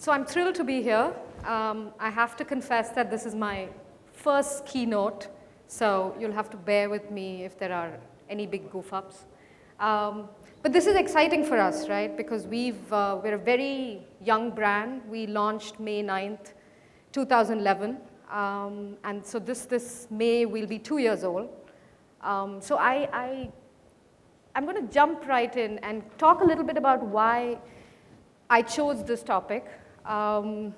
So I'm thrilled to be here. I have to confess that this is my first keynote, so you'll have to bear with me if there are any big goof-ups. But this is exciting for us, right? Because we're a very young brand. We launched May 9th, 2011. And so this May we'll be 2 years old. So I'm going to jump right in and talk a little bit about why I chose this topic. The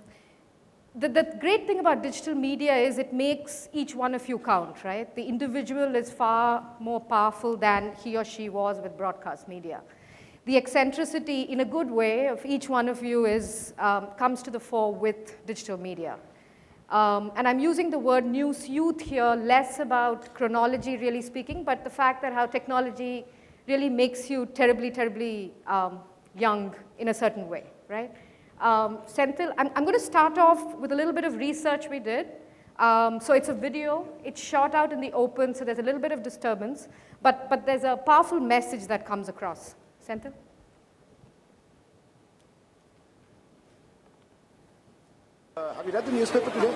great thing about digital media is it makes each one of you count, right? The individual is far more powerful than he or she was with broadcast media. The eccentricity, in a good way, of each one of you comes to the fore with digital media. And I'm using the word news youth here, less about chronology, really speaking, but the fact that how technology really makes you terribly, terribly young in a certain way, right? Senthil, I'm going to start off with a little bit of research we did. So it's a video. It's shot out in the open, so there's a little bit of disturbance. But there's a powerful message that comes across. Senthil? Have you read the newspaper today?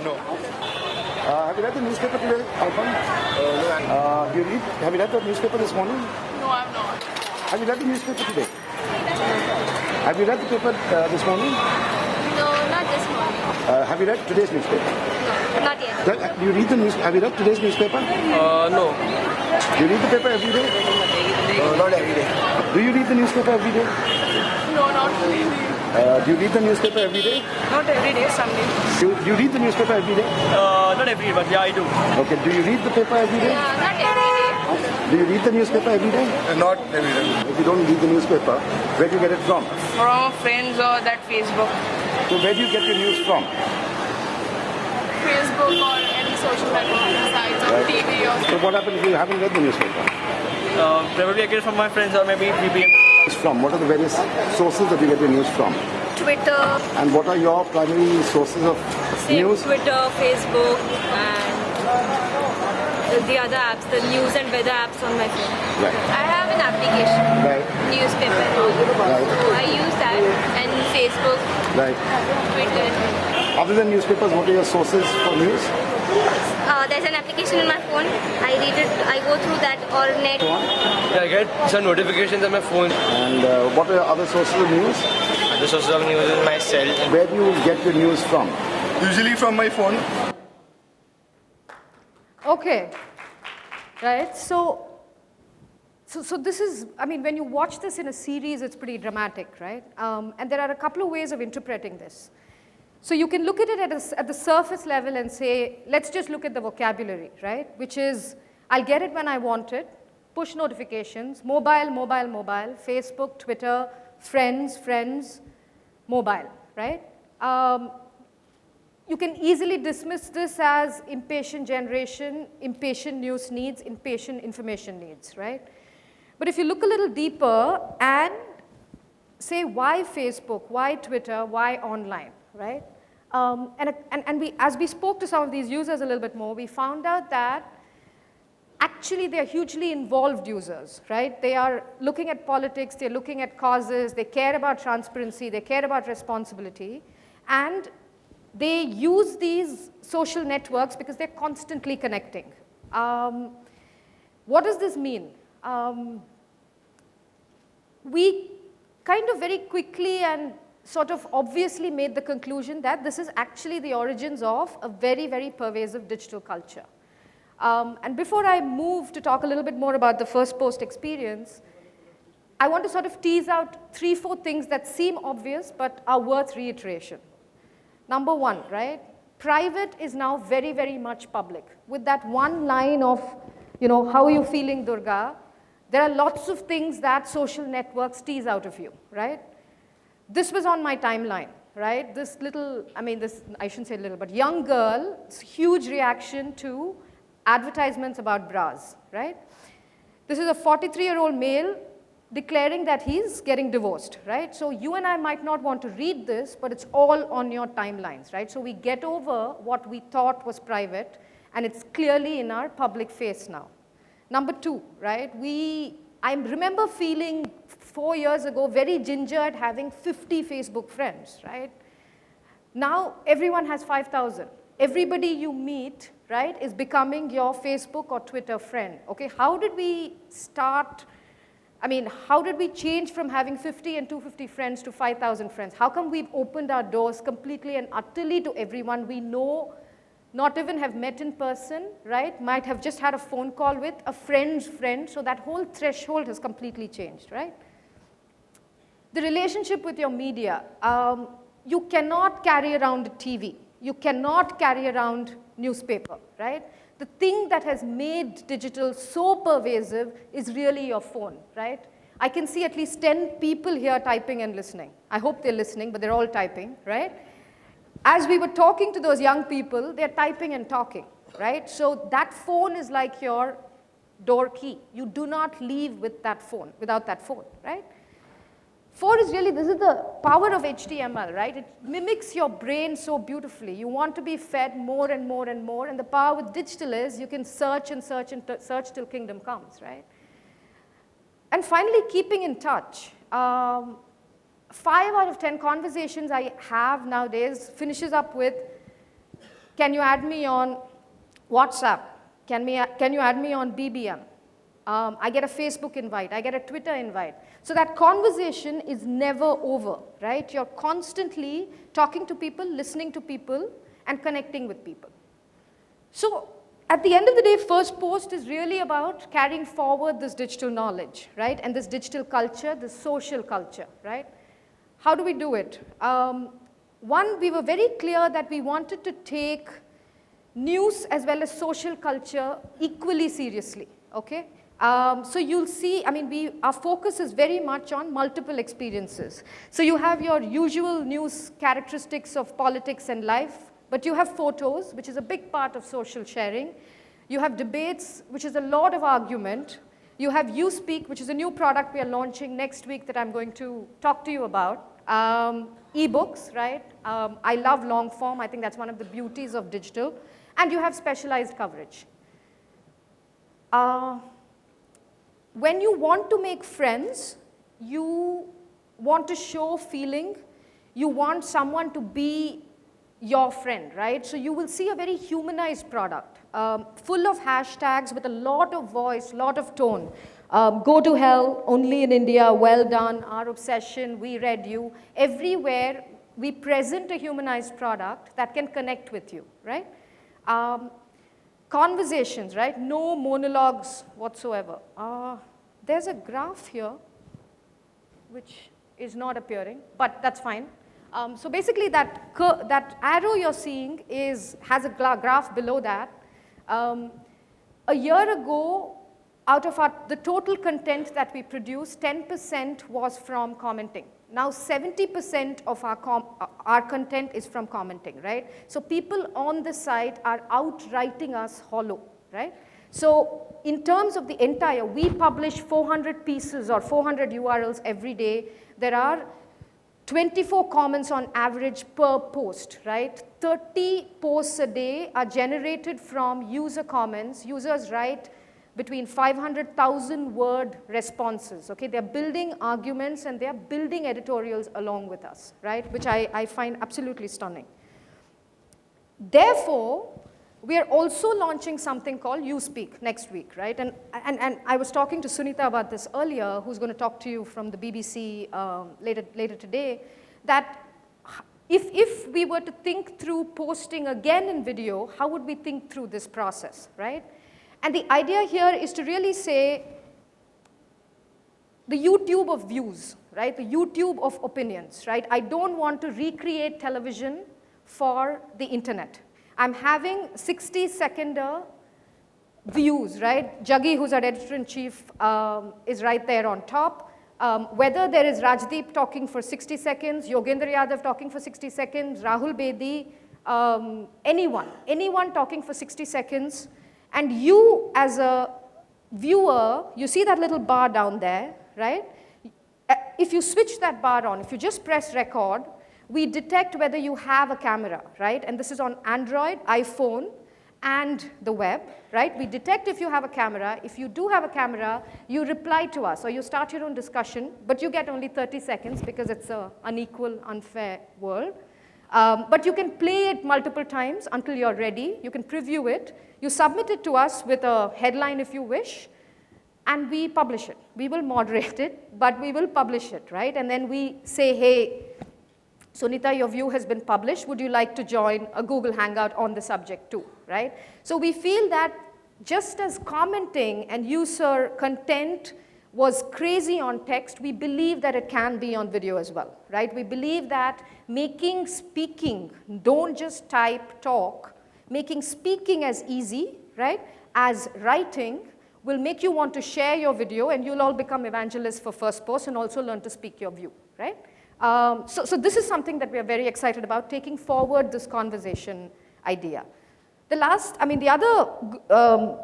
No. Have you read the newspaper today, Alpan? No. Have you read the newspaper this morning? No, I'm not. Have you read the newspaper today? Have you read the paper this morning? No, not this morning. Have you read today's newspaper? No, not yet. Do you read the news? Have you read today's newspaper? No. Do you read the paper every day? Not every day. Do you read the newspaper every day? No, not really. Do you read the newspaper every day? Not every day, someday. Do you read the newspaper every day? Not every day, but yeah, I do. Okay. Do you read the paper every day? Yeah, not every day. Do you read the newspaper every day? Not every day. If you don't read the newspaper, where do you get it from? From friends or that Facebook. So where do you get your news from? Facebook or any social networking sites or Right. TV or So what happens if you haven't read the newspaper? Probably I get it from my friends or maybe VPN. It's from? What are the various sources that you get your news from? Twitter, And what are your primary sources of news? Twitter, Facebook, and the other apps, the news and weather apps on my phone. Right. I have an application, Right. newspaper. Right. I use that, and Facebook, Right. Twitter. Other than newspapers, what are your sources for news? There's an application in my phone. I read it. I go through that or net. Go on. Yeah, I get some notifications on my phone. And what are your other sources of news? The sources of news is my cell. Where do you get your news from? Usually from my phone. Okay, right, so this is, I mean, when you watch this in a series, it's pretty dramatic, right? And there are a couple of ways of interpreting this. So you can look at it at the surface level and say, let's just look at the vocabulary, right? Which is, I'll get it when I want it, push notifications, mobile, mobile, mobile, Facebook, Twitter, friends, mobile, right? You can easily dismiss this as impatient generation, impatient news needs, impatient information needs, right? But if you look a little deeper and say, why Facebook, why Twitter, why online, right? And as we spoke to some of these users a little bit more, we found out that actually they're hugely involved users, right? They are looking at politics, they're looking at causes, they care about transparency, they care about responsibility, and they use these social networks because they're constantly connecting. What does this mean? We kind of very quickly and sort of obviously made the conclusion that this is actually the origins of a very, very pervasive digital culture. And before I move to talk a little bit more about the Firstpost experience, I want to sort of tease out 3-4 things that seem obvious but are worth reiteration. Number one, right? Private is now very, very much public. With that one line of, how are you feeling, Durga? There are lots of things that social networks tease out of you, right? This was on my timeline, right? This little, I shouldn't say little, but young girl, huge reaction to advertisements about bras, right? This is a 43-year-old male declaring that he's getting divorced, right? So you and I might not want to read this, but it's all on your timelines, right? So we get over what we thought was private, and it's clearly in our public face now. Number two, right? I remember feeling 4 years ago very gingered having 50 Facebook friends, right? Now everyone has 5,000. Everybody you meet, right, is becoming your Facebook or Twitter friend. Okay, how did we start? I mean, how did we change from having 50 and 250 friends to 5,000 friends? How come we've opened our doors completely and utterly to everyone we know, not even have met in person, right? Might have just had a phone call with a friend's friend, so that whole threshold has completely changed, right? The relationship with your media. You cannot carry around a TV. You cannot carry around newspaper, right? The thing that has made digital so pervasive is really your phone, right? I can see at least 10 people here typing and listening. I hope they're listening, but they're all typing, right? As we were talking to those young people, they're typing and talking, right? So that phone is like your door key. You do not leave with that phone, without that phone, right? 4 is really, this is the power of HTML, right? It mimics your brain so beautifully. You want to be fed more and more and more, and the power with digital is you can search and search and search till kingdom comes, right? And finally, keeping in touch. 5 out of 10 conversations I have nowadays finishes up with, can you add me on WhatsApp? Can you add me on BBM? I get a Facebook invite, I get a Twitter invite. So that conversation is never over, right? You're constantly talking to people, listening to people, and connecting with people. So at the end of the day, Firstpost is really about carrying forward this digital knowledge, right? And this digital culture, this social culture, right? How do we do it? One, we were very clear that we wanted to take news as well as social culture equally seriously, okay? So you'll see, I mean, our focus is very much on multiple experiences. So you have your usual news characteristics of politics and life, but you have photos, which is a big part of social sharing. You have debates, which is a lot of argument. You have You Speak, which is a new product we are launching next week that I'm going to talk to you about. E-books, right? I love long form. I think that's one of the beauties of digital. And you have specialized coverage. When you want to make friends, you want to show feeling, you want someone to be your friend, right? So you will see a very humanized product, full of hashtags with a lot of voice, lot of tone. Go to hell, only in India, well done, our obsession, we read you. Everywhere we present a humanized product that can connect with you, right? Conversations, right? No monologues whatsoever. There's a graph here which is not appearing, but that's fine. So basically that arrow you're seeing has a graph below that. A year ago, out of the total content that we produced, 10% was from commenting. Now 70% of our content is from commenting, right? So people on the site are outwriting us hollow, right? So in terms of the entire, we publish 400 pieces or 400 URLs every day. There are 24 comments on average per post, right? 30 posts a day are generated from user comments. Users write between 500,000 word responses, okay? They're building arguments and they're building editorials along with us, right? Which I find absolutely stunning. Therefore, we are also launching something called You Speak next week, right? And I was talking to Sunita about this earlier, who's going to talk to you from the BBC later today, that if we were to think through posting again in video, how would we think through this process, right? And the idea here is to really say the YouTube of views, right? The YouTube of opinions, right? I don't want to recreate television for the internet. I'm having 60-second views, right? Jaggi, who's our editor-in-chief, is right there on top. Whether there is Rajdeep talking for 60 seconds, Yogendra Yadav talking for 60 seconds, Rahul Bedi, anyone talking for 60 seconds, and you as a viewer, you see that little bar down there, right? If you switch that bar on, if you just press record, we detect whether you have a camera, right? And this is on Android, iPhone, and the web, right? We detect if you have a camera. If you do have a camera, you reply to us or you start your own discussion, but you get only 30 seconds because it's an unequal, unfair world. But you can play it multiple times until you're ready. You can preview it. You submit it to us with a headline if you wish, and we publish it. We will moderate it, but we will publish it, right? And then we say, hey, Sunita, your view has been published. Would you like to join a Google Hangout on the subject too, right? So we feel that just as commenting and user content was crazy on text, we believe that it can be on video as well, right? We believe that making speaking, don't just type, talk, making speaking as easy, right, as writing will make you want to share your video, and you'll all become evangelists for Firstpost and also learn to speak your view, right? So this is something that we are very excited about, taking forward this conversation idea. The other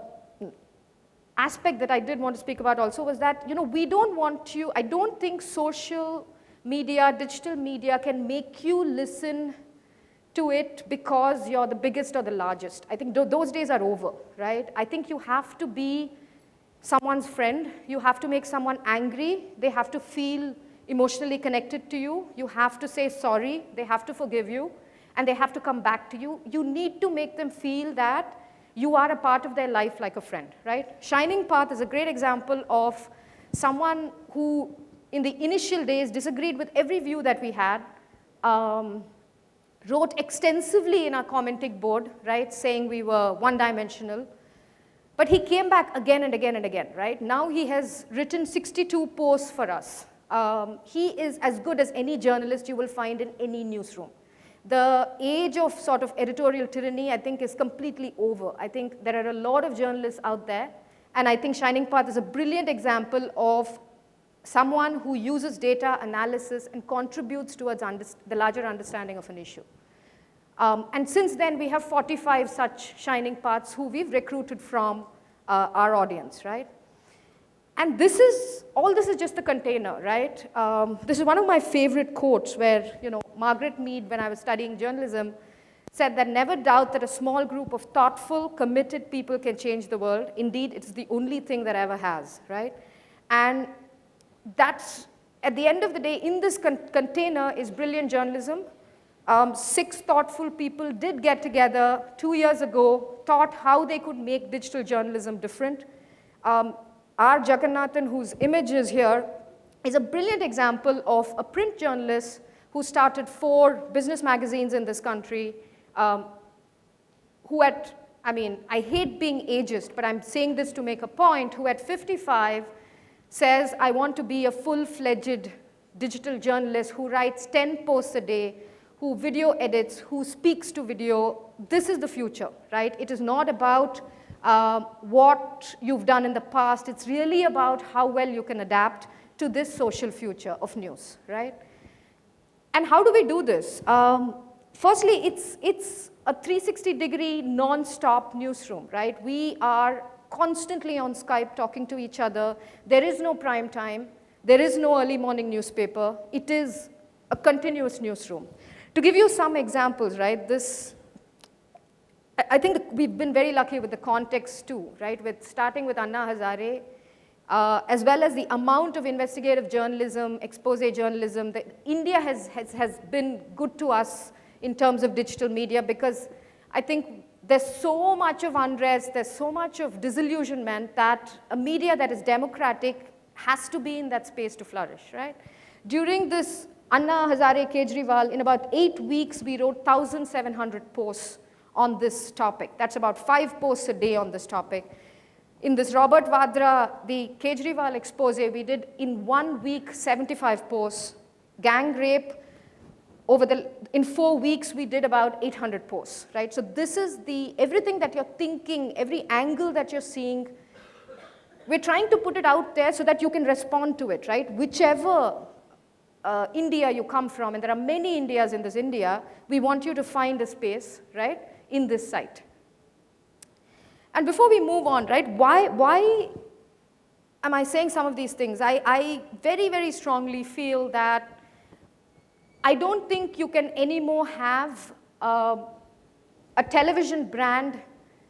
aspect that I did want to speak about also was that, we don't want you, I don't think social media, digital media can make you listen to it because you're the biggest or the largest. I think those days are over, right? I think you have to be someone's friend. You have to make someone angry. They have to feel emotionally connected to you. You have to say sorry. They have to forgive you. And they have to come back to you. You need to make them feel that you are a part of their life like a friend, right? Shining Path is a great example of someone who, in the initial days, disagreed with every view that we had, wrote extensively in our commenting board, right, saying we were one-dimensional. But he came back again and again and again, right? Now he has written 62 posts for us. He is as good as any journalist you will find in any newsroom. The age of sort of editorial tyranny, I think, is completely over. I think there are a lot of journalists out there, and I think Shining Path is a brilliant example of someone who uses data analysis and contributes towards the larger understanding of an issue. And since then, we have 45 such Shining Paths who we've recruited from our audience, right? And all this is just the container, right? This is one of my favorite quotes where, Margaret Mead, when I was studying journalism, said that never doubt that a small group of thoughtful, committed people can change the world. Indeed, it's the only thing that ever has, right? And that's, at the end of the day, in this container is brilliant journalism. 6 thoughtful people did get together 2 years ago, thought how they could make digital journalism different. R. Jagannathan, whose image is here, is a brilliant example of a print journalist who started 4 business magazines in this country, who I hate being ageist, but I'm saying this to make a point, who at 55 says, I want to be a full-fledged digital journalist who writes 10 posts a day, who video edits, who speaks to video. This is the future, right? It is not about what you've done in the past. It's really about how well you can adapt to this social future of news, right? And how do we do this? Firstly, it's a 360-degree non-stop newsroom, right? We are constantly on Skype talking to each other. There is no prime time. There is no early morning newspaper. It is a continuous newsroom. To give you some examples, right, I think we've been very lucky with the context too, right, starting with Anna Hazare, as well as the amount of investigative journalism, expose journalism, that India has been good to us in terms of digital media, because I think there's so much of unrest, there's so much of disillusionment that a media that is democratic has to be in that space to flourish, right? During this Anna Hazare Kejriwal, in about 8 weeks, we wrote 1,700 posts on this topic. That's about 5 posts a day on this topic. In this Robert Vadra, the Kejriwal expose, we did in 1 week 75 posts. Gang rape, in 4 weeks, we did about 800 posts, right? So this is everything that you're thinking, every angle that you're seeing, we're trying to put it out there so that you can respond to it, right? Whichever India you come from, and there are many Indias in this India, we want you to find a space, right, in this site. And before we move on, right, why am I saying some of these things? I very, very strongly feel that I don't think you can anymore have a television brand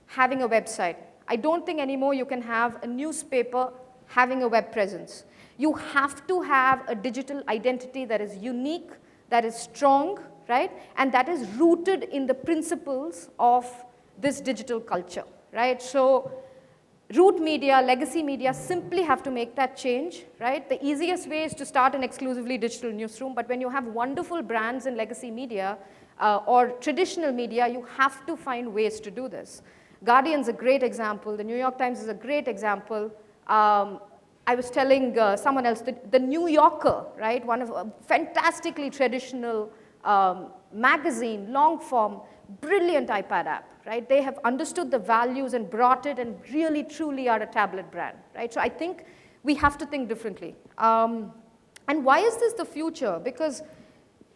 having a website. I don't think anymore you can have a newspaper having a web presence. You have to have a digital identity that is unique, that is strong, right? And that is rooted in the principles of this digital culture, right? So root media, legacy media simply have to make that change, right? The easiest way is to start an exclusively digital newsroom, but when you have wonderful brands in legacy media or traditional media, you have to find ways to do this. Guardian's a great example. The New York Times is a great example. I was telling someone else, the New Yorker, right? One of a fantastically traditional magazine, long form, brilliant iPad app, right? They have understood the values and brought it and really truly are a tablet brand, right? So I think we have to think differently. And why is this the future? Because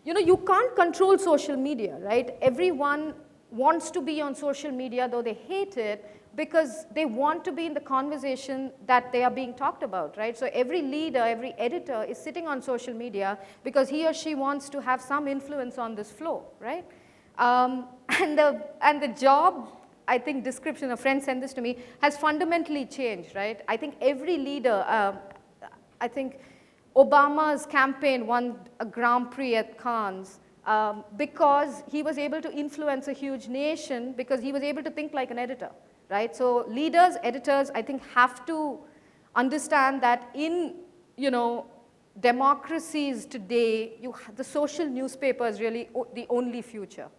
you can't control social media, right? Everyone wants to be on social media, though they hate it, because they want to be in the conversation that they are being talked about, right? So every leader, every editor is sitting on social media because he or she wants to have some influence on this flow, right? And the job, I think, description, a friend sent this to me, has fundamentally changed, right? I think every leader, I think Obama's campaign won a Grand Prix at Cannes because he was able to influence a huge nation because he was able to think like an editor, right? So leaders, editors, I think have to understand that in, democracies today, the social newspaper is really the only future.